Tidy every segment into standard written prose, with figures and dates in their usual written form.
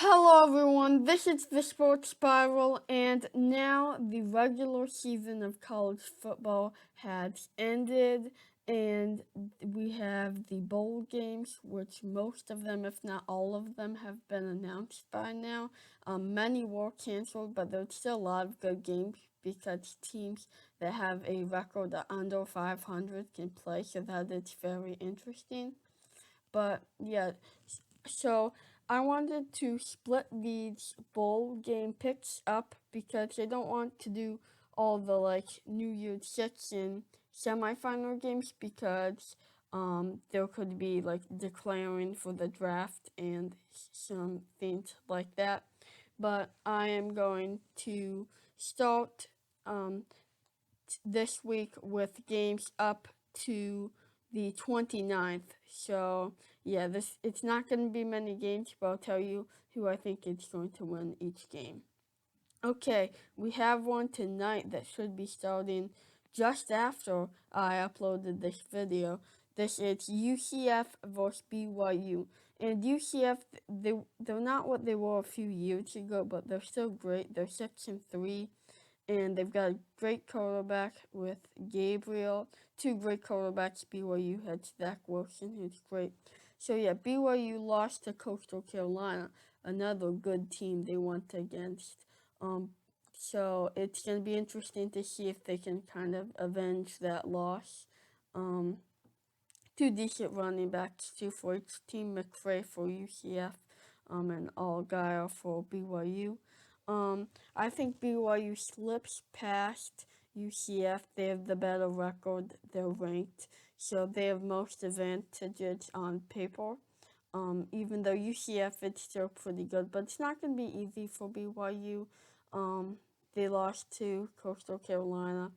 Hello everyone, this is the Sports Spiral, and now the regular season of college football has ended, and we have the bowl games, which most of them, if not all of them, have been announced by now. Many were canceled, but there's still a lot of good games because teams that have a record under 500 can play, so that is very interesting. But yeah, so I wanted to split these bowl game picks up because I don't want to do all the New Year's Six and semifinal games because there could be declaring for the draft and some things like that. But I am going to start um, this week with games up to the 29th. So, yeah, this it's not going to be many games, but I'll tell you who I think is going to win each game. Okay, we have one tonight that should be starting just after I uploaded this video. This is UCF versus BYU. And UCF, they're not what they were a few years ago, but they're still great. They're 6-3, and they've got a great quarterback with Gabriel. Two great quarterbacks. BYU had Zach Wilson, who's great. So yeah, BYU lost to Coastal Carolina, another good team they went against. Um, so it's gonna be interesting to see if they can kind of avenge that loss. Um, Two decent running backs too for each team. McFray for UCF, and Allgaier for BYU. I think BYU slips past UCF. They have the better record. They're ranked, so they have most advantages on paper. Even though UCF is still pretty good, but it's not going to be easy for BYU. They lost to Coastal Carolina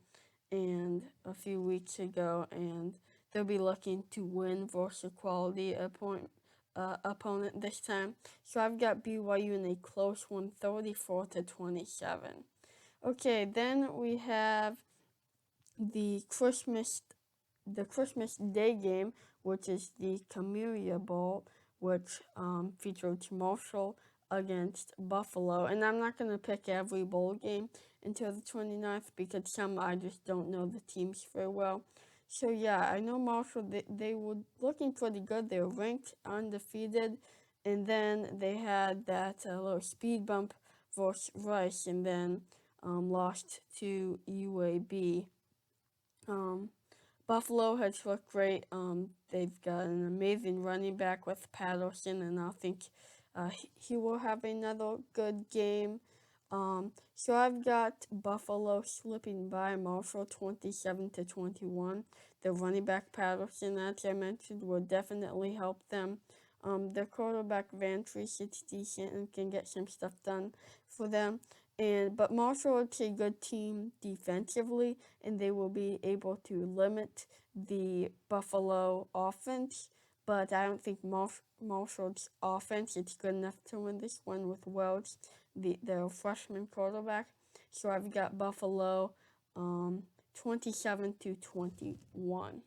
and a few weeks ago, and they'll be looking to win versus a quality opponent this time. So I've got BYU in a close one, 34-27. Okay, then we have the Christmas Day game, which is the Camellia Bowl, which featured Marshall against Buffalo. And I'm not going to pick every bowl game until the 29th because some I just don't know the teams very well. So yeah, I know Marshall, they were looking pretty good. They were ranked undefeated. And then they had that little speed bump versus Rice, and then lost to UAB. Um, Buffalo has looked great. They've got an amazing running back with Patterson, and I think he will have another good game. So I've got Buffalo slipping by Marshall 27-21. The running back Patterson, as I mentioned, will definitely help them. Their quarterback Vantry is decent and can get some stuff done for them. But Marshall is a good team defensively, and they will be able to limit the Buffalo offense. But I don't think Marshall's offense is good enough to win this one with Wells, their freshman quarterback. So I've got Buffalo 27-21.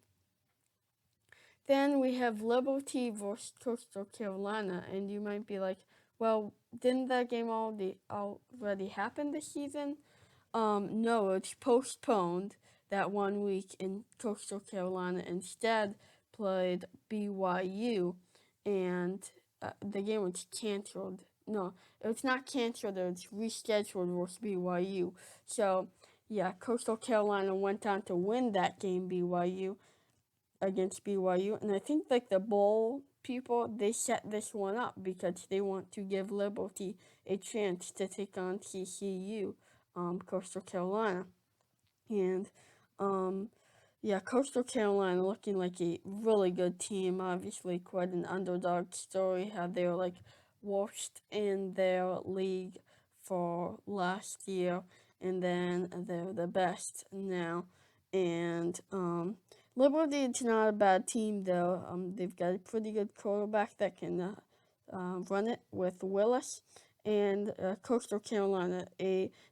Then we have Liberty versus Coastal Carolina, and you might be like, well, didn't that game already happen this season? No, it's postponed that 1 week, and Coastal Carolina instead played BYU, and the game was canceled. No, it was not canceled, it was rescheduled versus BYU. So, yeah, Coastal Carolina went on to win that game, against BYU, and I think the bowl people, they set this one up because they want to give Liberty a chance to take on TCU, Coastal Carolina, and yeah, Coastal Carolina looking like a really good team. Obviously, quite an underdog story. How they were worst in their league for last year, and then they're the best now. And Liberty is not a bad team though. They've got a pretty good quarterback that can run it with Willis. And Coastal Carolina,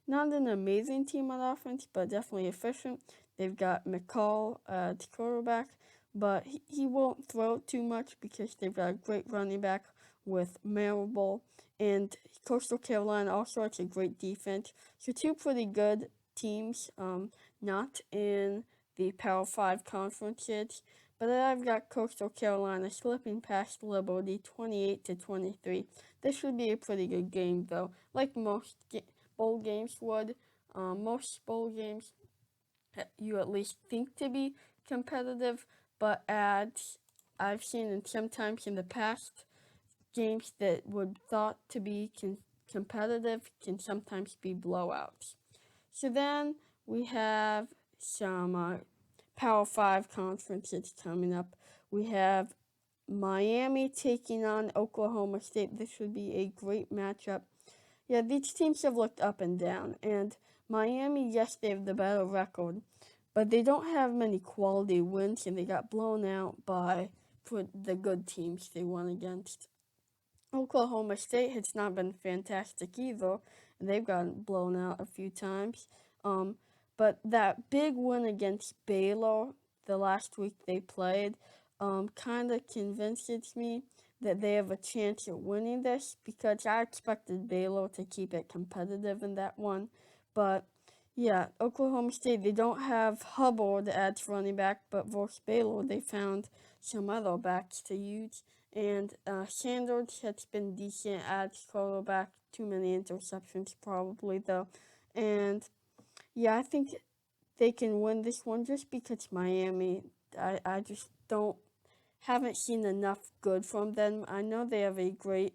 not an amazing team on offense, but definitely efficient. They've got McCall at quarterback, but he won't throw too much because they've got a great running back with Marable, and Coastal Carolina also has a great defense. So two pretty good teams, not in the Power 5 conferences. But I've got Coastal Carolina slipping past Liberty 28-23. This should be a pretty good game, though. Like most bowl games would. Most bowl games you at least think to be competitive, but as I've seen in sometimes in the past, games that would thought to be competitive can sometimes be blowouts. So then we have some Power 5 conferences coming up. We have Miami taking on Oklahoma State. This would be a great matchup. Yeah, these teams have looked up and down, and Miami, yes, they have the better record, but they don't have many quality wins, and they got blown out by the good teams they won against. Oklahoma State has not been fantastic either. They've gotten blown out a few times. But that big win against Baylor the last week they played kind of convinces me that they have a chance at winning this, because I expected Baylor to keep it competitive in that one. But yeah, Oklahoma State, they don't have Hubbard as running back, but versus Baylor, they found some other backs to use. And Sanders has been decent at quarterback. Too many interceptions probably though. And yeah, I think they can win this one just because Miami, I just haven't seen enough good from them. I know they have a great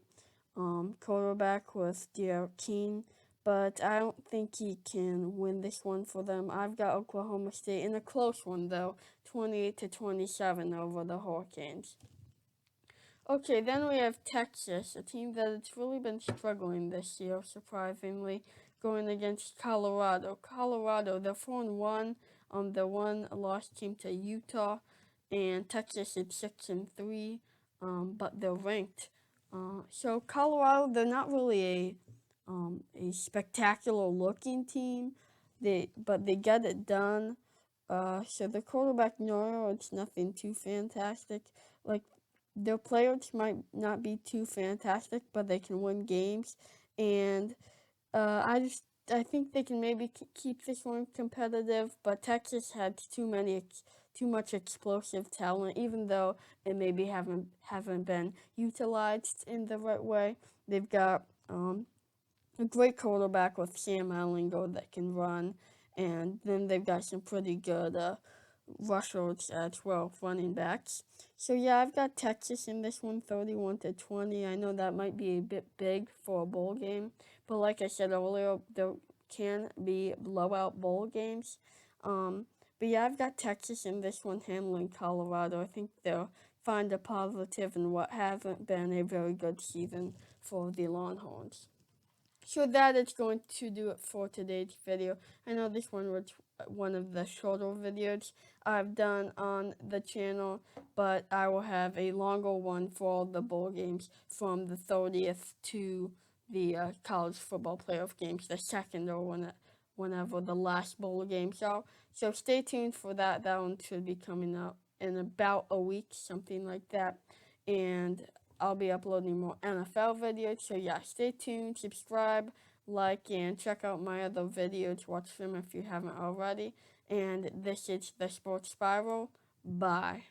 quarterback with Derek King, but I don't think he can win this one for them. I've got Oklahoma State in a close one though, 28-27 over the Hurricanes. Okay, then we have Texas, a team that has really been struggling this year, surprisingly, going against Colorado. Colorado, they're 4-1. Their one loss came to Utah, and Texas is 6-3. But they're ranked. So Colorado, they're not really a spectacular looking team. But they get it done. So the quarterback Noro, it's nothing too fantastic. Like, their players might not be too fantastic, but they can win games. And I think they can maybe keep this one competitive. But Texas had too much explosive talent, even though it maybe haven't been utilized in the right way. They've got a great quarterback with Sam Ehlinger that can run, and then they've got some pretty good rushers as well, running backs. So yeah, I've got Texas in this one, 31-20. I know that might be a bit big for a bowl game, but like I said earlier, there can be blowout bowl games. But yeah, I've got Texas in this one, handling Colorado. I think they'll find a positive in what hasn't been a very good season for the Longhorns. So that is going to do it for today's video. I know this one was one of the shorter videos I've done on the channel, but I will have a longer one for all the bowl games from the 30th to the college football playoff games, the second or whenever the last bowl games are. So stay tuned for that. That one should be coming out in about a week, something like that. And I'll be uploading more NFL videos, so yeah, stay tuned, subscribe, like, and check out my other videos. Watch them if you haven't already. And this is the Sports Spiral. Bye.